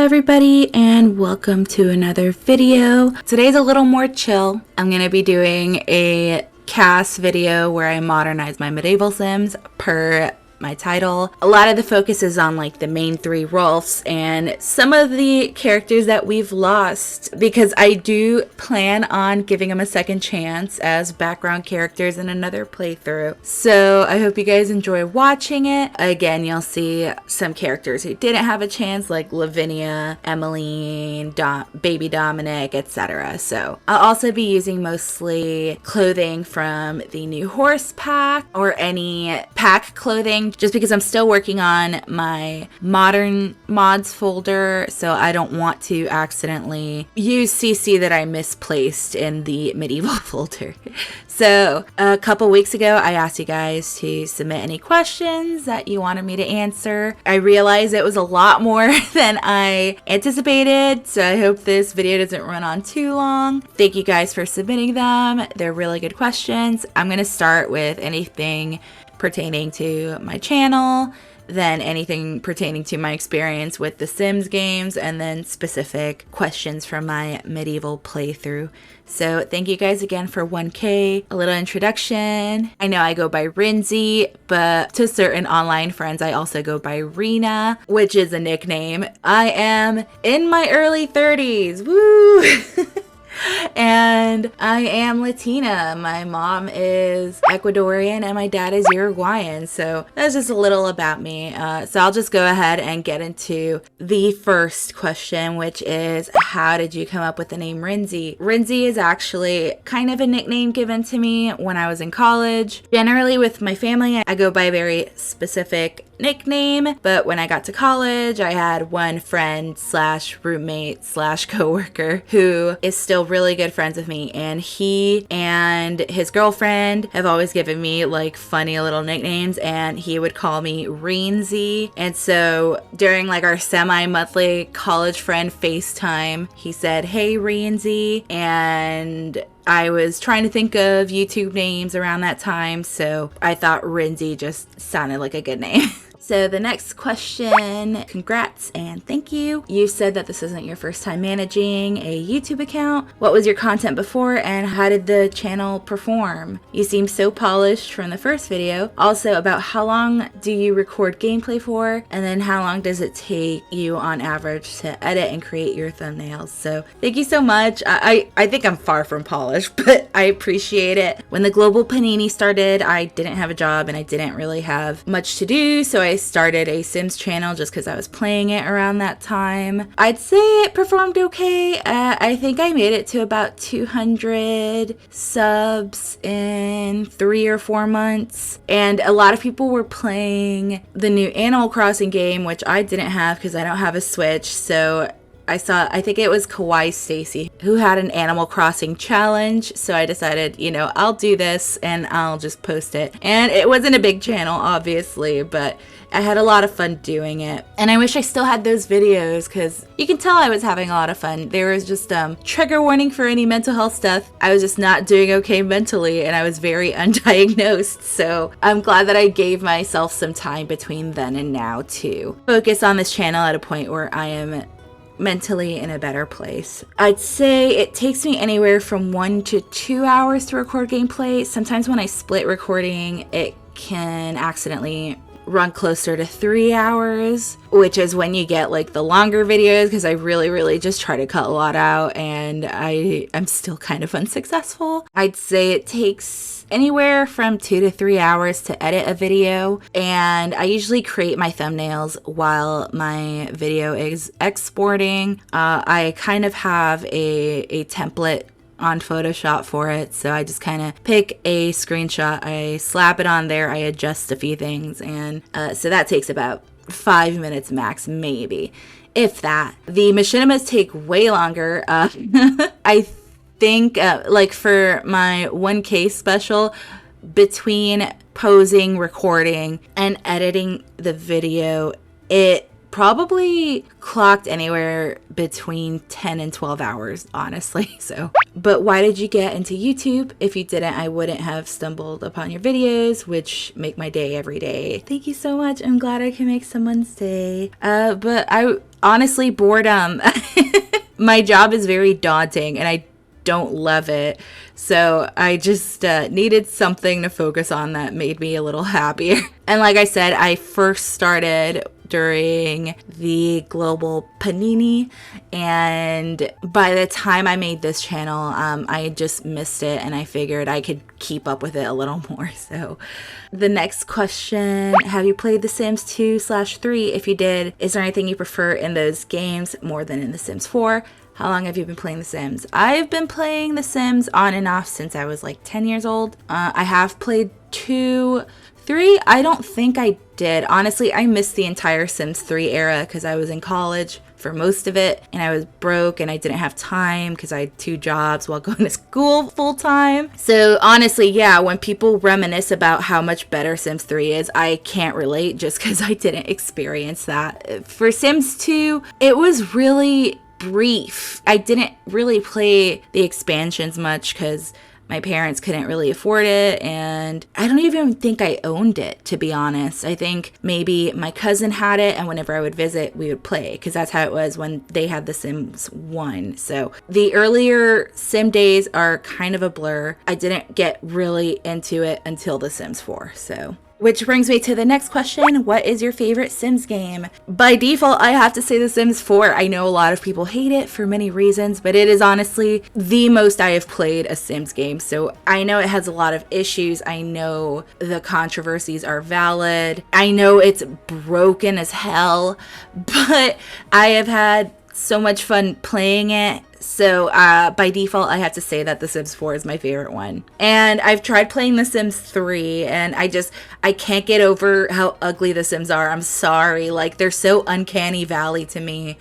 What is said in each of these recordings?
everybody, and welcome to another video. Today's a little more chill. I'm gonna be doing a cast video where I modernize my medieval sims per my title. A lot of the focus is on like the main three Rolfs and some of the characters that we've lost, because I do plan on giving them a second chance as background characters in another playthrough. So I hope you guys enjoy watching it. Again, you'll see some characters who didn't have a chance, like Lavinia, Emmeline, Baby Dominic, etc. So I'll also be using mostly clothing from the new horse pack or any pack clothing, just because I'm still working on my modern mods folder, so I don't want to accidentally use CC that I misplaced in the medieval folder. So a couple weeks ago, I asked you guys to submit any questions that you wanted me to answer. I realized it was a lot more than I anticipated, so I hope this video doesn't run on too long. Thank you guys for submitting them. They're really good questions. I'm going to start with anything pertaining to my channel, then anything pertaining to my experience with the Sims games, and then specific questions from my medieval playthrough. So thank you guys again for 1K. A little introduction. I know I go by Rinzy, but to certain online friends, I also go by Rena, which is a nickname. I am in my early 30s. Woo! And I am Latina. My mom is Ecuadorian and my dad is Uruguayan. So that's just a little about me. So I'll just go ahead and get into the first question, which is, how did you come up with the name Rinzy? Rinzy is actually kind of a nickname given to me when I was in college. Generally with my family, I go by a very specific nickname, but when I got to college, I had one friend slash roommate slash coworker who is still really good friends with me, and he and his girlfriend have always given me like funny little nicknames, and he would call me Reensy. And so during like our semi-monthly college friend FaceTime, he said, "Hey Reensy," and I was trying to think of YouTube names around that time, so I thought Rinzy just sounded like a good name. So the next question, congrats and thank you. You said that this isn't your first time managing a YouTube account. What was your content before and how did the channel perform? You seem so polished from the first video. Also, about how long do you record gameplay for? And then how long does it take you on average to edit and create your thumbnails? So thank you so much. I think I'm far from polished, but I appreciate it. When the global panini started, I didn't have a job and I didn't really have much to do, so I started a Sims channel just because I was playing it around that time. I'd say it performed okay. I think I made it to about 200 subs in 3 or 4 months, and a lot of people were playing the new Animal Crossing game, which I didn't have because I don't have a Switch. So I think it was Kawaii Stacy who had an Animal Crossing challenge, so I decided, I'll do this and I'll just post it. And it wasn't a big channel, obviously, but I had a lot of fun doing it. And I wish I still had those videos, because you can tell I was having a lot of fun. There was just trigger warning for any mental health stuff. I was just not doing okay mentally, and I was very undiagnosed, so I'm glad that I gave myself some time between then and now to focus on this channel at a point where I am mentally in a better place. I'd say it takes me anywhere from 1 to 2 hours to record gameplay. Sometimes when I split recording, it can accidentally run closer to 3 hours, which is when you get like the longer videos, because I really just try to cut a lot out, and I'm still kind of unsuccessful. I'd say it takes anywhere from 2 to 3 hours to edit a video, and I usually create my thumbnails while my video is exporting. I kind of have a template on Photoshop for it, so I just kind of pick a screenshot, I slap it on there, I adjust a few things, and so that takes about 5 minutes max, maybe, if that. The Machinimas take way longer. I think like for my 1K special, between posing, recording, and editing the video, it probably clocked anywhere between 10 and 12 hours, honestly. So, but why did you get into YouTube? If you didn't, I wouldn't have stumbled upon your videos, which make my day every day. Thank you so much. I'm glad I can make someone's day. But I honestly, boredom. My job is very daunting and I don't love it. So I just needed something to focus on that made me a little happier. And like I said, I first started during the global panini, and by the time I made this channel, I just missed it and I figured I could keep up with it a little more. So the next question, have you played The Sims 2/3? If you did, is there anything you prefer in those games more than in The Sims 4? How long have you been playing The Sims? I've been playing The Sims on and off since I was like 10 years old. I have played 2, 3. I don't think I did. Honestly, I missed the entire Sims 3 era because I was in college for most of it and I was broke and I didn't have time because I had 2 jobs while going to school full time. So honestly, yeah, when people reminisce about how much better Sims 3 is, I can't relate just because I didn't experience that. For Sims 2, it was really brief. I didn't really play the expansions much because my parents couldn't really afford it, and I don't even think I owned it, to be honest. I think maybe my cousin had it, and whenever I would visit, we would play, because that's how it was when they had The Sims 1. So the earlier Sim days are kind of a blur. I didn't get really into it until The Sims 4, so... Which brings me to the next question. What is your favorite Sims game? By default, I have to say The Sims 4. I know a lot of people hate it for many reasons, but it is honestly the most I have played a Sims game. So I know it has a lot of issues. I know the controversies are valid. I know it's broken as hell, but I have had so much fun playing it. So by default, I have to say that The Sims 4 is my favorite one. And I've tried playing The Sims 3 and I can't get over how ugly The Sims are. I'm sorry. Like, they're so uncanny valley to me.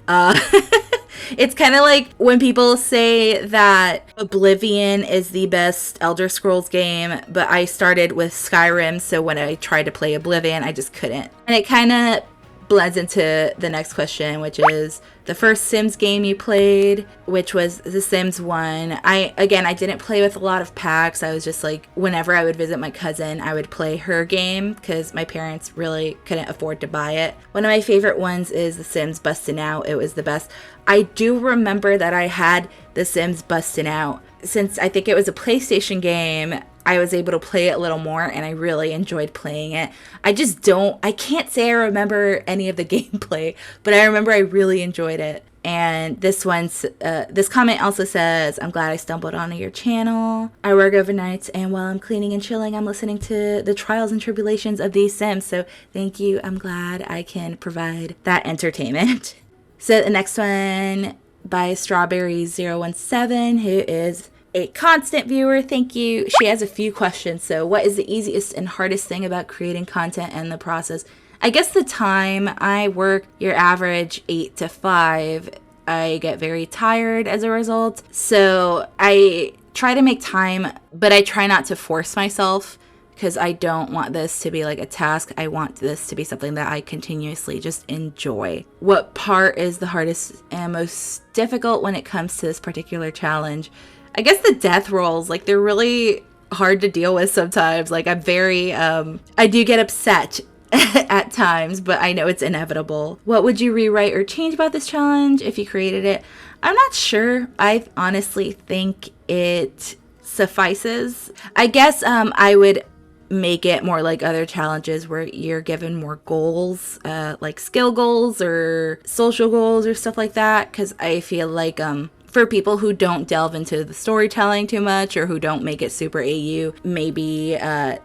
It's kind of like when people say that Oblivion is the best Elder Scrolls game, but I started with Skyrim, so when I tried to play Oblivion, I just couldn't. And it kind of blends into the next question, which is the first Sims game you played, which was The Sims 1. I didn't play with a lot of packs. I was just like, whenever I would visit my cousin, I would play her game because my parents really couldn't afford to buy it. One of my favorite ones is The Sims Bustin' Out. It was the best. I do remember that I had The Sims Bustin' Out. Since I think it was a PlayStation game, I was able to play it a little more and I really enjoyed playing it. I can't say I remember any of the gameplay, but I remember I really enjoyed it. And this comment also says, I'm glad I stumbled onto your channel. I work overnights and while I'm cleaning and chilling, I'm listening to the trials and tribulations of these Sims. So thank you. I'm glad I can provide that entertainment. So the next one by Strawberry017, who is a constant viewer. Thank you. She has a few questions. So what is the easiest and hardest thing about creating content and the process? I guess the time. I work your average 8 to 5. I get very tired as a result. So I try to make time, but I try not to force myself because I don't want this to be like a task. I want this to be something that I continuously just enjoy. What part is the hardest and most difficult when it comes to this particular challenge? I guess the death rolls, like, they're really hard to deal with sometimes. Like, I'm very, I do get upset at times, but I know it's inevitable. What would you rewrite or change about this challenge if you created it? I'm not sure. I honestly think it suffices. I guess I would make it more like other challenges where you're given more goals, like skill goals or social goals or stuff like that, because I feel like for people who don't delve into the storytelling too much or who don't make it super AU, maybe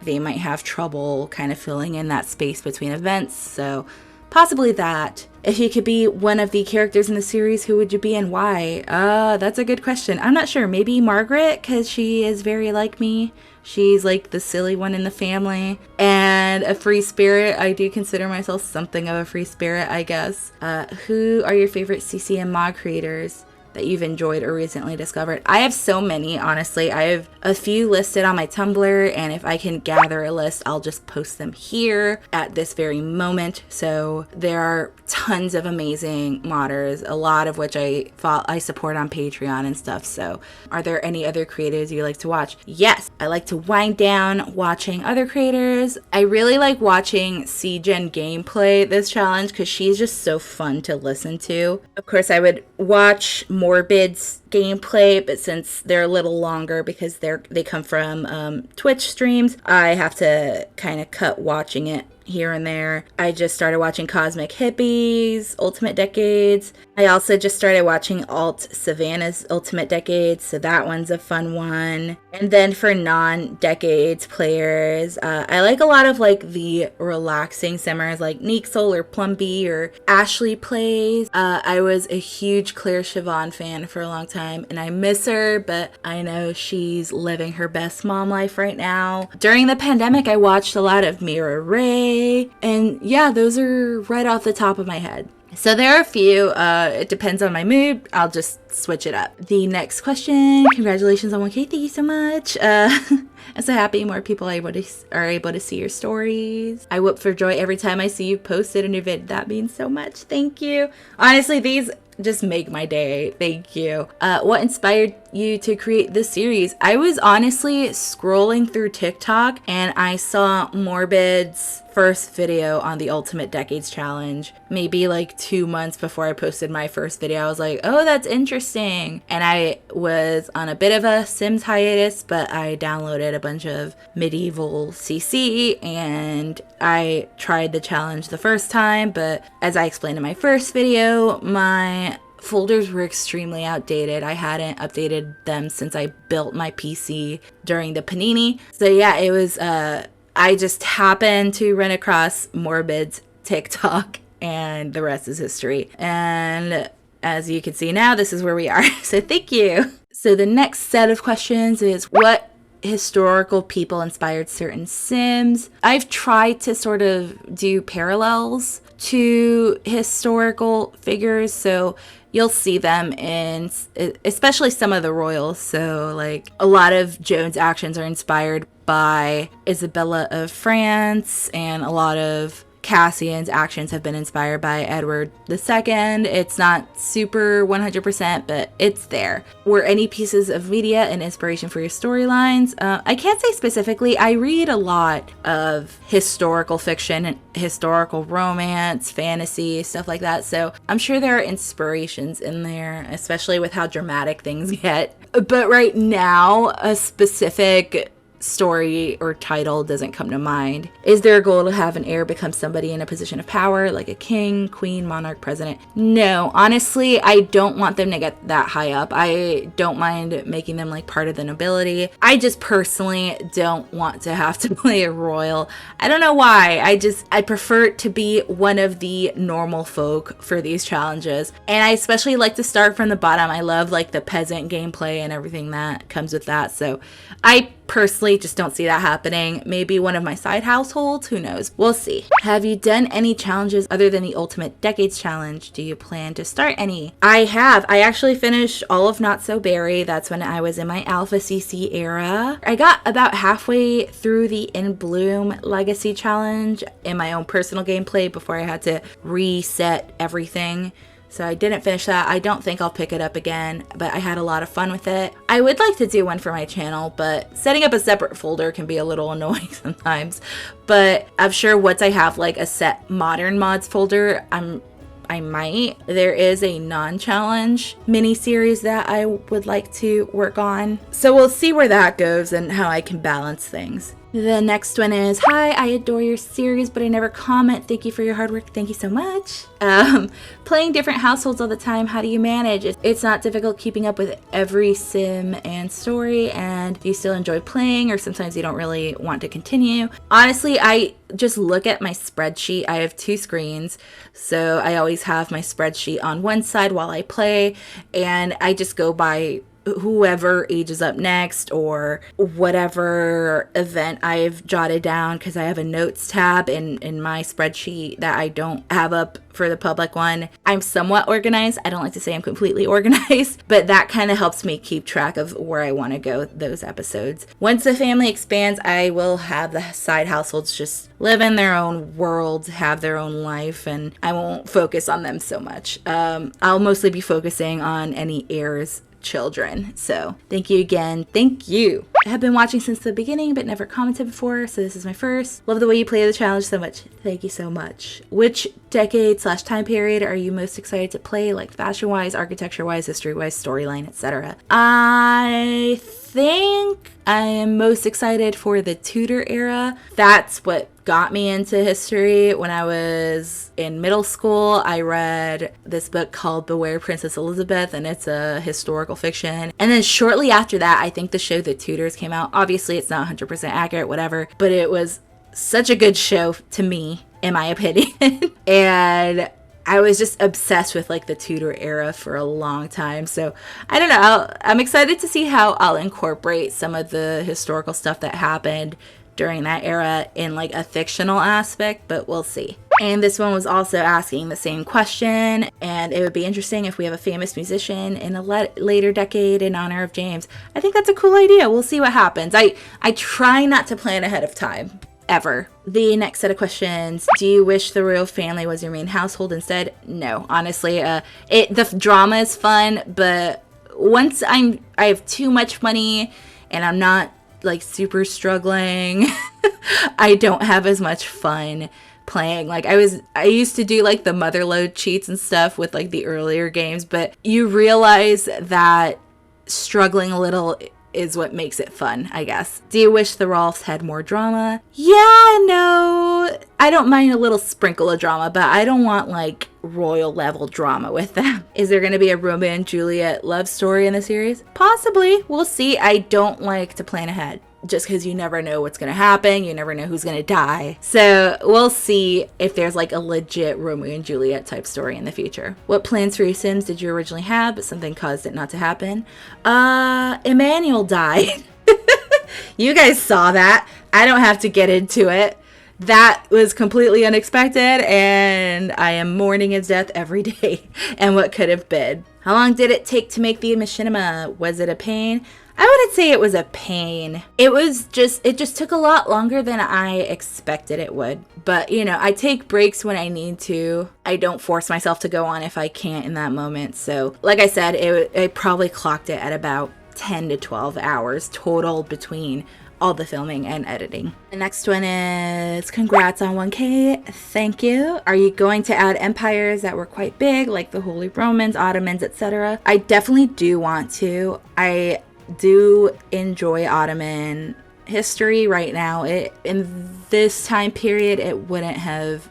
they might have trouble kind of filling in that space between events. So possibly that. If you could be one of the characters in the series, who would you be and why? That's a good question. I'm not sure. Maybe Margaret, because she is very like me. She's like the silly one in the family. And a free spirit. I do consider myself something of a free spirit, I guess. Who are your favorite CCM mod creators? that you've enjoyed or recently discovered. I have so many, honestly. I have a few listed on my Tumblr, and if I can gather a list, I'll just post them here at this very moment. So there are tons of amazing modders, a lot of which I support on Patreon and stuff. So are there any other creators you like to watch? Yes, I like to wind down watching other creators. I really like watching CGen gameplay this challenge because she's just so fun to listen to. Of course, I would watch Morbid's gameplay, but since they're a little longer because they come from Twitch streams, I have to kind of cut watching it here and there. I just started watching Cosmic Hippies, Ultimate Decades. I also just started watching Alt Savannah's Ultimate Decades, so that one's a fun one. And then for non-Decades players, I like a lot of like the relaxing simmers like Neexel or Plumbee or Ashley Plays. I was a huge Claire Siobhan fan for a long time, and I miss her, but I know she's living her best mom life right now. During the pandemic, I watched a lot of Mira Ray, and yeah, those are right off the top of my head. So there are a few, it depends on my mood, I'll just switch it up. The next question, congratulations on 1K, thank you so much. I'm so happy more people are able to see your stories. I whoop for joy every time I see you posted a new vid. That means so much, thank you. Honestly, these just make my day, thank you. What inspired you to create this series? I was honestly scrolling through TikTok and I saw Morbid's first video on the Ultimate Decades Challenge, maybe like 2 months before I posted my first video. I was like, oh, that's interesting. And I was on a bit of a Sims hiatus, but I downloaded a bunch of medieval CC and I tried the challenge the first time, but as I explained in my first video, my folders were extremely outdated. I hadn't updated them since I built my PC during the Panini. So yeah, it was I just happened to run across Morbid's TikTok and the rest is history. And as you can see now, this is where we are. So thank you. So the next set of questions is what historical people inspired certain Sims? I've tried to sort of do parallels to historical figures, so you'll see them in especially some of the royals. So like a lot of Joan's actions are inspired by Isabella of France, and a lot of Cassian's actions have been inspired by Edward II. It's not super 100%, but it's there. Were any pieces of media an inspiration for your storylines? I can't say specifically. I read a lot of historical fiction, historical romance, fantasy, stuff like that. So I'm sure there are inspirations in there, especially with how dramatic things get. But right now, a specific story or title doesn't come to mind. Is there a goal to have an heir become somebody in a position of power, like a king, queen, monarch, president? No, honestly, I don't want them to get that high up. I don't mind making them like part of the nobility. I just personally don't want to have to play a royal. I don't know why. I prefer to be one of the normal folk for these challenges. And I especially like to start from the bottom. I love like the peasant gameplay and everything that comes with that. So I personally just don't see that happening. Maybe one of my side households, who knows? We'll see. Have you done any challenges other than the Ultimate Decades Challenge? Do you plan to start any? I have. I actually finished all of Not So Berry. That's when I was in my Alpha CC era. I got about halfway through the In Bloom Legacy Challenge in my own personal gameplay before I had to reset everything. So I didn't finish that. I don't think I'll pick it up again, but I had a lot of fun with it. I would like to do one for my channel, but setting up a separate folder can be a little annoying sometimes. But I'm sure once I have like a set modern mods folder, I might. There is a non-challenge mini-series that I would like to work on. So we'll see where that goes and how I can balance things. The next one is, hi, I adore your series, but I never comment. Thank you for your hard work. Thank you so much. Playing different households all the time, how do you manage? It's not difficult keeping up with every sim and story, and do you still enjoy playing, or sometimes you don't really want to continue? Honestly, I just look at my spreadsheet. I have 2 screens, so I always have my spreadsheet on one side while I play, and I just go by whoever ages up next or whatever event I've jotted down, because I have a notes tab in my spreadsheet that I don't have up for the public one. I'm somewhat organized. I don't like to say I'm completely organized, but that kind of helps me keep track of where I want to go those episodes. Once the family expands, I will have the side households just live in their own world, have their own life, and I won't focus on them so much. I'll mostly be focusing on any heirs children. So thank you again. Thank you. I have been watching since the beginning but never commented before, so this is my first. Love the way you play the challenge so much. Thank you so much. Which decade/time period are you most excited to play, like fashion wise, architecture wise, history wise, storyline, etc.? I think I am most excited for the Tudor era. That's what got me into history. When I was in middle school, I read this book called Beware Princess Elizabeth, and it's a historical fiction. And then shortly after that, I think the show The Tudors came out. Obviously, it's not 100% accurate, whatever, but it was such a good show to me, in my opinion. And I was just obsessed with like the Tudor era for a long time. So I don't know. I'm excited to see how I'll incorporate some of the historical stuff that happened during that era in like a fictional aspect, but we'll see. And this one was also asking the same question, and it would be interesting if we have a famous musician in a later decade in honor of James. I think that's a cool idea. We'll see what happens. I try not to plan ahead of time. Ever. The next set of questions: do you wish the royal family was your main household instead? No, honestly, the drama is fun, but once I have too much money and I'm not like super struggling, I don't have as much fun playing. Like I used to do like the motherload cheats and stuff with like the earlier games, but you realize that struggling a little is what makes it fun, I guess. Do you wish the Rolfs had more drama? Yeah, no. I don't mind a little sprinkle of drama, but I don't want like royal level drama with them. Is there going to be a Romeo and Juliet love story in the series? Possibly. We'll see. I don't like to plan ahead, just because you never know what's going to happen. You never know who's going to die. So we'll see if there's like a legit Romeo and Juliet type story in the future. What plans for your Sims did you originally have, but something caused it not to happen? Emmanuel died. You guys saw that. I don't have to get into it. That was completely unexpected, and I am mourning his death every day and what could have been. How long did it take to make the machinima? Was it a pain? I wouldn't say it was a pain. It just took a lot longer than I expected it would. But, you know, I take breaks when I need to. I don't force myself to go on if I can't in that moment. So, like I said, I probably clocked it at about 10 to 12 hours total between all the filming and editing. The next one is congrats on 1K. Thank you. Are you going to add empires that were quite big, like the Holy Romans, Ottomans, etc.? I definitely do want to. I do enjoy Ottoman history right now. In this time period, it wouldn't have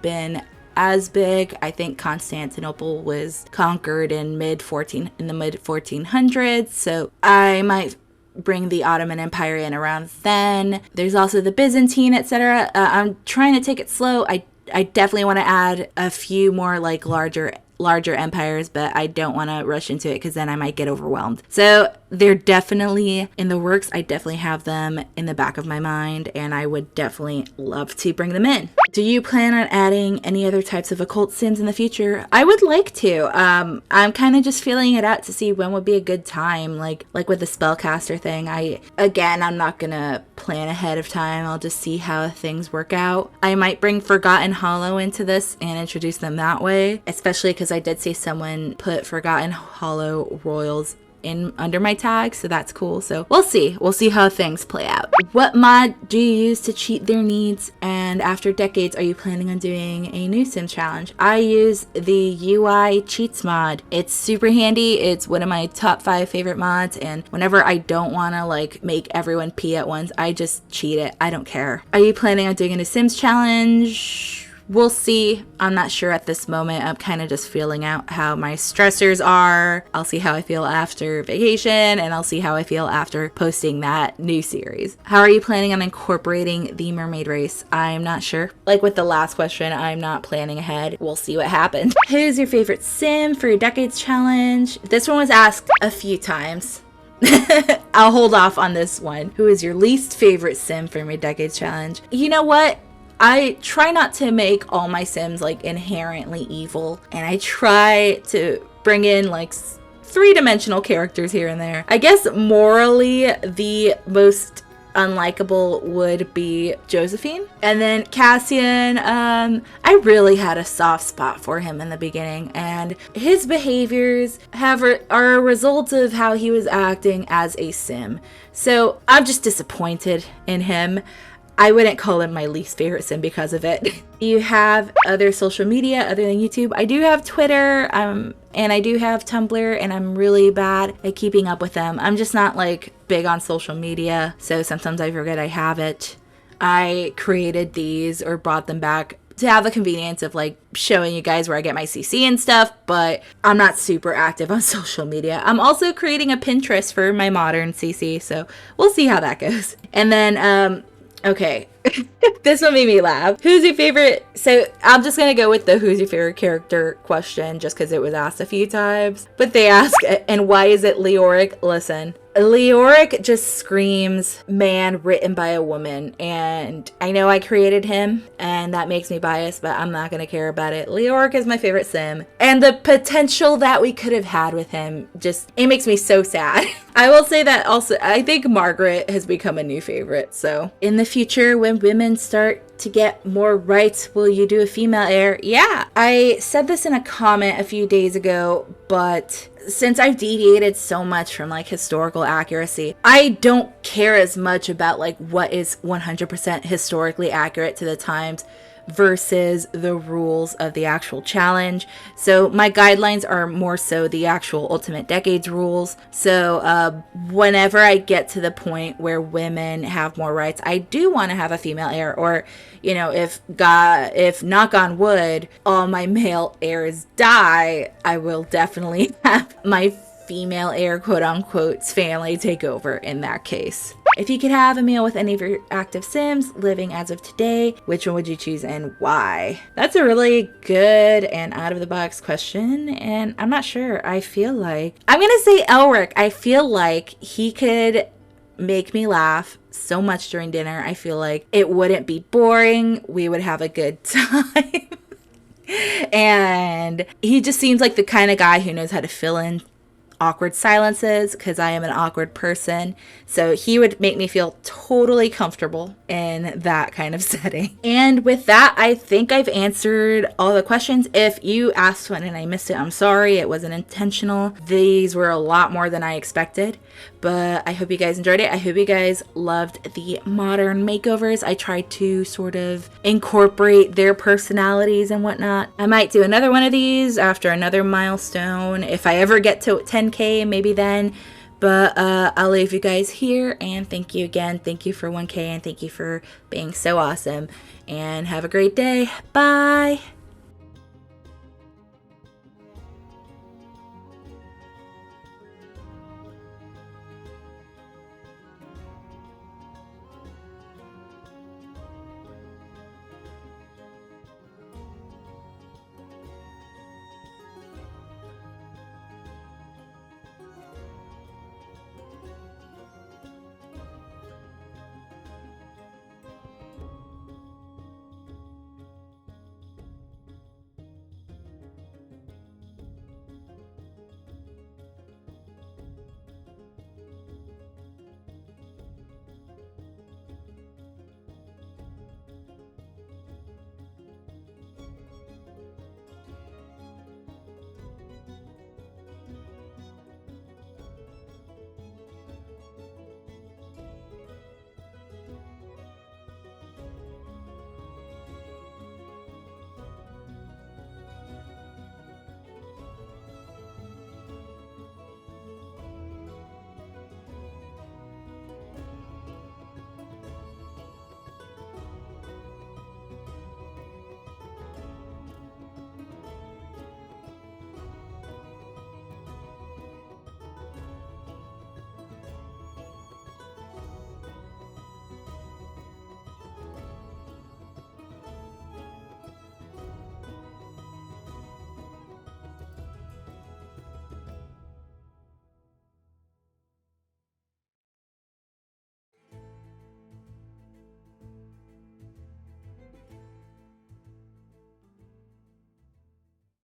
been as big. I think Constantinople was conquered in the mid 1400s, so I might bring the Ottoman Empire in around then. There's also the Byzantine, etc. I'm trying to take it slow. I definitely want to add a few more like larger empires, but I don't want to rush into it because then I might get overwhelmed. So they're definitely in the works. I definitely have them in the back of my mind, and I would definitely love to bring them in. Do you plan on adding any other types of occult sims in the future? I would like to. I'm kind of just feeling it out to see when would be a good time, like with the spellcaster thing. I'm not gonna plan ahead of time. I'll just see how things work out. I might bring Forgotten Hollow into this and introduce them that way, especially because I did see someone put Forgotten Hollow Royals in under my tag, so that's cool. So we'll see how things play out. What mod do you use to cheat their needs, and after decades are you planning on doing a new sim challenge? I use the UI cheats mod. It's super handy. It's one of my top 5 favorite mods, and whenever I don't want to like make everyone pee at once, I just cheat it. I don't care. Are you planning on doing a Sims challenge? we'll see. I'm not sure at this moment. I'm kind of just feeling out how my stressors are. I'll see how I feel after vacation, and I'll see how I feel after posting that new series. How are you planning on incorporating the mermaid race? I'm not sure. Like with the last question, I'm not planning ahead. We'll see what happens. Who's your favorite sim for your decades challenge? This one was asked a few times. I'll hold off on this one. Who is your least favorite sim for my decades challenge? You know what? I try not to make all my sims like inherently evil, and I try to bring in like three-dimensional characters here and there. I guess morally the most unlikable would be Josephine, and then Cassian. I really had a soft spot for him in the beginning, and his behaviors are a result of how he was acting as a sim, so I'm just disappointed in him. I wouldn't call him my least favorite sim because of it. You have other social media other than YouTube? I do have Twitter, and I do have Tumblr, and I'm really bad at keeping up with them. I'm just not like big on social media, so sometimes I forget I have it. I created these or brought them back to have the convenience of like showing you guys where I get my CC and stuff, but I'm not super active on social media. I'm also creating a Pinterest for my modern CC, so we'll see how that goes. And then, okay. This one made me laugh. Who's your favorite? So I'm just gonna go with the who's your favorite character question just because it was asked a few times. But they ask, and why is it Leoric? Listen, Leoric just screams man written by a woman, and I know I created him and that makes me biased, but I'm not gonna care about it. Leoric is my favorite sim, and the potential that we could have had with him, just it makes me so sad. I will say that also I think Margaret has become a new favorite. So in the future, when women start to get more rights, will you do a female heir? Yeah, I said this in a comment a few days ago, but since I've deviated so much from like historical accuracy, I don't care as much about like what is 100% historically accurate to the times versus the rules of the actual challenge. So my guidelines are more so the actual Ultimate Decades rules. So whenever I get to the point where women have more rights, I do want to have a female heir, or you know, if knock on wood, all my male heirs die, I will definitely have my female heir, quote unquote, family take over in that case. If you could have a meal with any of your active sims living as of today, which one would you choose and why? That's a really good and out of the box question, and I'm not sure. I feel like I'm gonna say Elric. I feel like he could make me laugh so much during dinner. I feel like it wouldn't be boring. We would have a good time. And he just seems like the kind of guy who knows how to fill in awkward silences, because I am an awkward person. So he would make me feel totally comfortable in that kind of setting. And with that, I think I've answered all the questions. If you asked one and I missed it, I'm sorry. It wasn't intentional. These were a lot more than I expected, but I hope you guys enjoyed it. I hope you guys loved the modern makeovers. I tried to sort of incorporate their personalities and whatnot. I might do another one of these after another milestone. If I ever get to 10K, maybe then. But I'll leave you guys here, and thank you again. Thank you for 1K, and thank you for being so awesome. And have a great day. Bye.